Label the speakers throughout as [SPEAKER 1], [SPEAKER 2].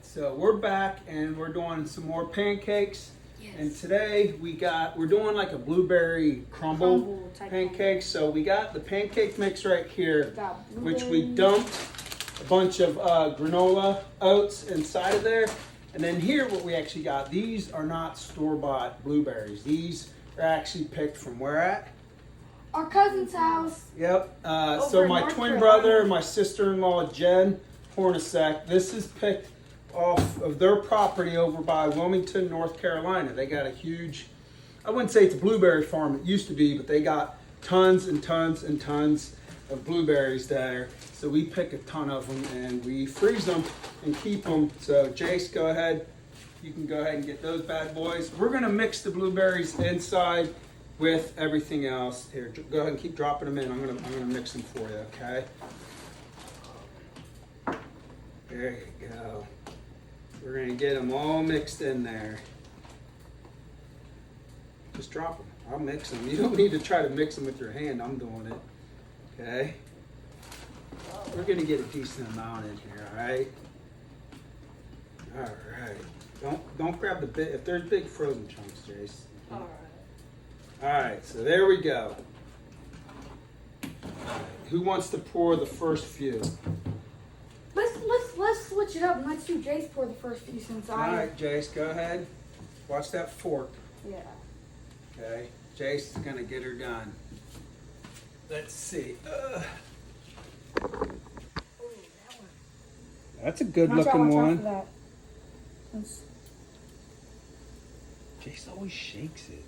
[SPEAKER 1] so we're back and we're doing some more pancakes.
[SPEAKER 2] Yes.
[SPEAKER 1] And today we're doing like a blueberry crumble
[SPEAKER 2] type
[SPEAKER 1] pancake. So we got the pancake mix right here, which we
[SPEAKER 2] blueberries.
[SPEAKER 1] dumped a bunch of granola oats inside of there. And then here what we actually got, these are not store-bought blueberries. These are actually picked from where at?
[SPEAKER 2] Our cousin's house.
[SPEAKER 1] Yep.
[SPEAKER 2] Over
[SPEAKER 1] So
[SPEAKER 2] in
[SPEAKER 1] my
[SPEAKER 2] North
[SPEAKER 1] twin
[SPEAKER 2] Carolina.
[SPEAKER 1] brother and my sister-in-law Jen Hornacek, this is picked off of their property over by Wilmington, North Carolina. They got a huge, I wouldn't say it's a blueberry farm, it used to be, but they got tons and tons and tons of blueberries there. So we pick a ton of them and we freeze them and keep them. So Jace, go ahead. You can go ahead and get those bad boys. We're gonna mix the blueberries inside with everything else. Here, go ahead and keep dropping them in. I'm gonna mix them for you, okay? There you go. We're gonna get them all mixed in there. Just drop them. I'll mix them. You don't need to try to mix them with your hand. I'm doing it. Okay. We're gonna get a decent amount in here. All right. All right. Don't grab the big. If there's big frozen chunks, Jace.
[SPEAKER 2] All right.
[SPEAKER 1] All right. So there we go. All right. Who wants to pour the first few?
[SPEAKER 2] Let's switch it up and let's do Jace pour the first few since
[SPEAKER 1] All right, Jace, go ahead. Watch that fork.
[SPEAKER 2] Yeah.
[SPEAKER 1] Okay, Jace is gonna get her done. Let's see.
[SPEAKER 2] Ooh, that one.
[SPEAKER 1] That's a good
[SPEAKER 2] Watch out
[SPEAKER 1] looking
[SPEAKER 2] for
[SPEAKER 1] one.
[SPEAKER 2] that. Let's-
[SPEAKER 1] Jace always shakes it.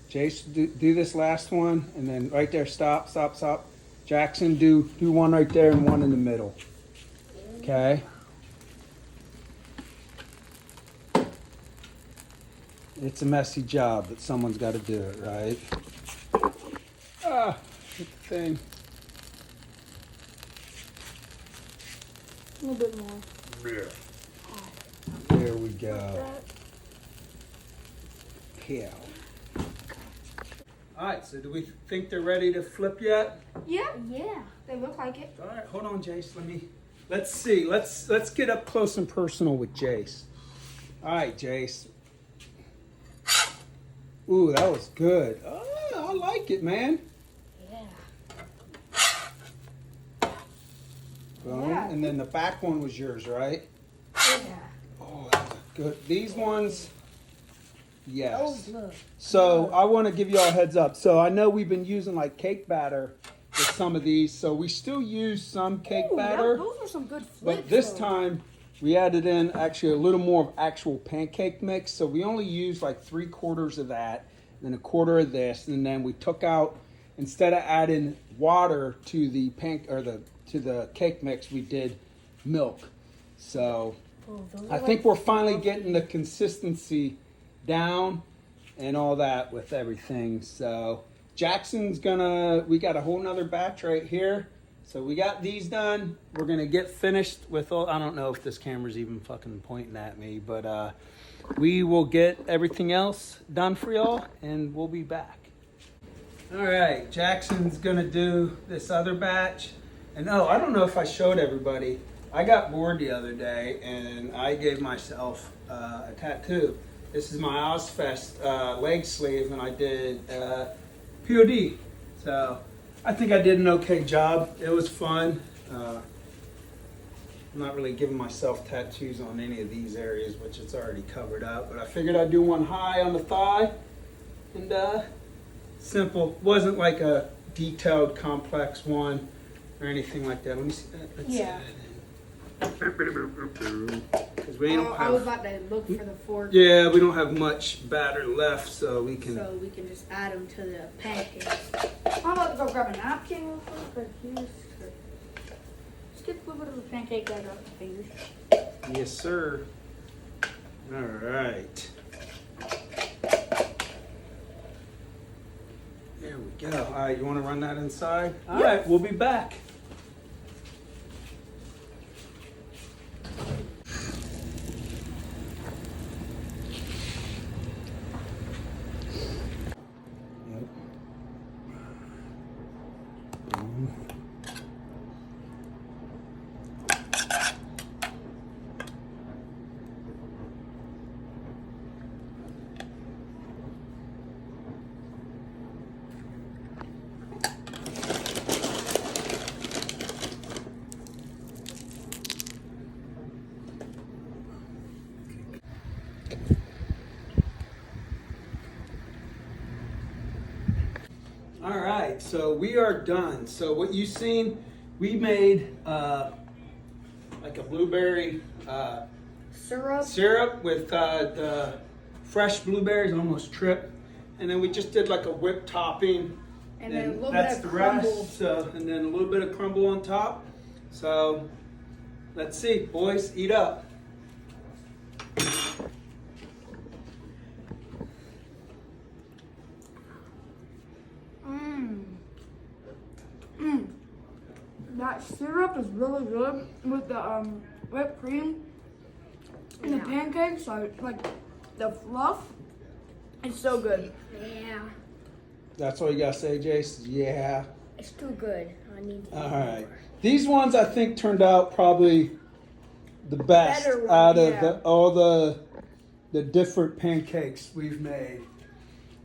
[SPEAKER 1] Jace, do this last one, and then right there, stop. Jackson, do one right there and one in the middle. Okay. It's a messy job, but someone's got to do it, right? Ah, hit the thing.
[SPEAKER 2] A little bit more.
[SPEAKER 1] There we go. Yeah. All right, so do we think they're ready to flip yet?
[SPEAKER 2] Yeah. They look like it.
[SPEAKER 1] All right, hold on, Jace. Let's see. Let's get up close and personal with Jace. All right, Jace. Ooh, that was good. Oh, I like it, man.
[SPEAKER 2] Yeah.
[SPEAKER 1] Boom.
[SPEAKER 2] Yeah.
[SPEAKER 1] And then the back one was yours, right?
[SPEAKER 2] Yeah.
[SPEAKER 1] Oh, that was good. These ones, yes.
[SPEAKER 2] Oh, look.
[SPEAKER 1] So I want to give you all a heads up. So I know we've been using like cake batter with some of these. So we still use some cake batter.
[SPEAKER 2] Those are some good flips.
[SPEAKER 1] But this
[SPEAKER 2] though.
[SPEAKER 1] time we added in actually a little more of actual pancake mix. So we only used like 3/4 of that, then 1/4 of this, and then we took out, instead of adding water to the to the cake mix, we did milk. So I think we're finally getting the consistency down and all that with everything. So Jackson's we got a whole nother batch right here. So we got these done. We're gonna get finished with all, I don't know if this camera's even fucking pointing at me, but we will get everything else done for y'all and we'll be back. All right, Jackson's gonna do this other batch. And I don't know if I showed everybody, I got bored the other day and I gave myself a tattoo. This is my Ozfest leg sleeve and I did POD. So I think I did an okay job. It was fun. I'm not really giving myself tattoos on any of these areas, which it's already covered up, but I figured I'd do one high on the thigh and simple. Wasn't like a detailed complex one or anything like that. Let me see that. Let's
[SPEAKER 2] Yeah.
[SPEAKER 1] Because we don't
[SPEAKER 2] I was
[SPEAKER 1] have,
[SPEAKER 2] about to look for the fork.
[SPEAKER 1] yeah, we don't have much batter left, so we can.
[SPEAKER 2] So we can just add them to the pancakes. I'm about to go grab a napkin real quick, but here's. Just get a little bit of the pancake batter out the fingers.
[SPEAKER 1] Yes, sir. All right. There we go. All right, you want to run that inside? All right, we'll be back. right, so we are done. So what you've seen, we made like a blueberry syrup with the fresh blueberries, almost tripped. And then we just did like a whipped topping.
[SPEAKER 2] And then a little
[SPEAKER 1] that's
[SPEAKER 2] bit of
[SPEAKER 1] the
[SPEAKER 2] crumble.
[SPEAKER 1] rest. So, and then a little bit of crumble on top. So let's see, boys, eat up.
[SPEAKER 3] That syrup is really good with the whipped cream and the pancakes. So like the fluff, it's so good.
[SPEAKER 2] Yeah.
[SPEAKER 1] That's all you gotta say, Jace? Yeah.
[SPEAKER 2] It's too good. I need to.
[SPEAKER 1] All right. These ones I think turned out probably the best
[SPEAKER 3] Better one,
[SPEAKER 1] out of
[SPEAKER 3] yeah.
[SPEAKER 1] all the different pancakes we've made.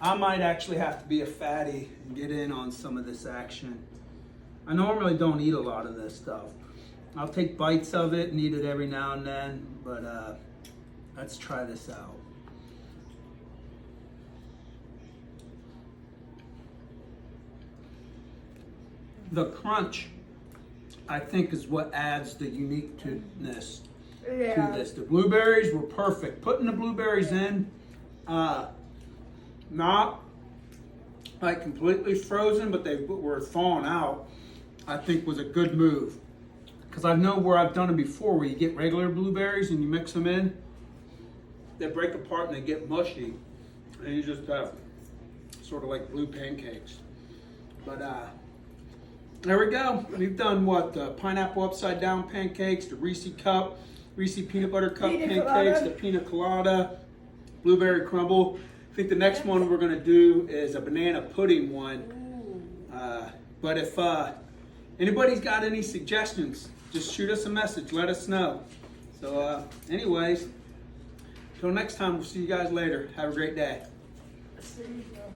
[SPEAKER 1] I might actually have to be a fatty and get in on some of this action. I normally don't eat a lot of this stuff. I'll take bites of it and eat it every now and then, but let's try this out. The crunch, I think, is what adds the uniqueness to this. The blueberries were perfect. Putting the blueberries in, not like completely frozen, but they were thawing out, I think was a good move. Because I know where I've done it before, where you get regular blueberries and you mix them in, they break apart and they get mushy. And you just have sort of like blue pancakes. But there we go. We've done what? The pineapple upside down pancakes, the Reese cup, Reese peanut butter cup pancakes, the pina colada, blueberry crumble. I think the next one we're gonna do is a banana pudding one. But if anybody's got any suggestions, just shoot us a message, let us know. So anyways, until next time, we'll see you guys later. Have a great day.
[SPEAKER 3] See you.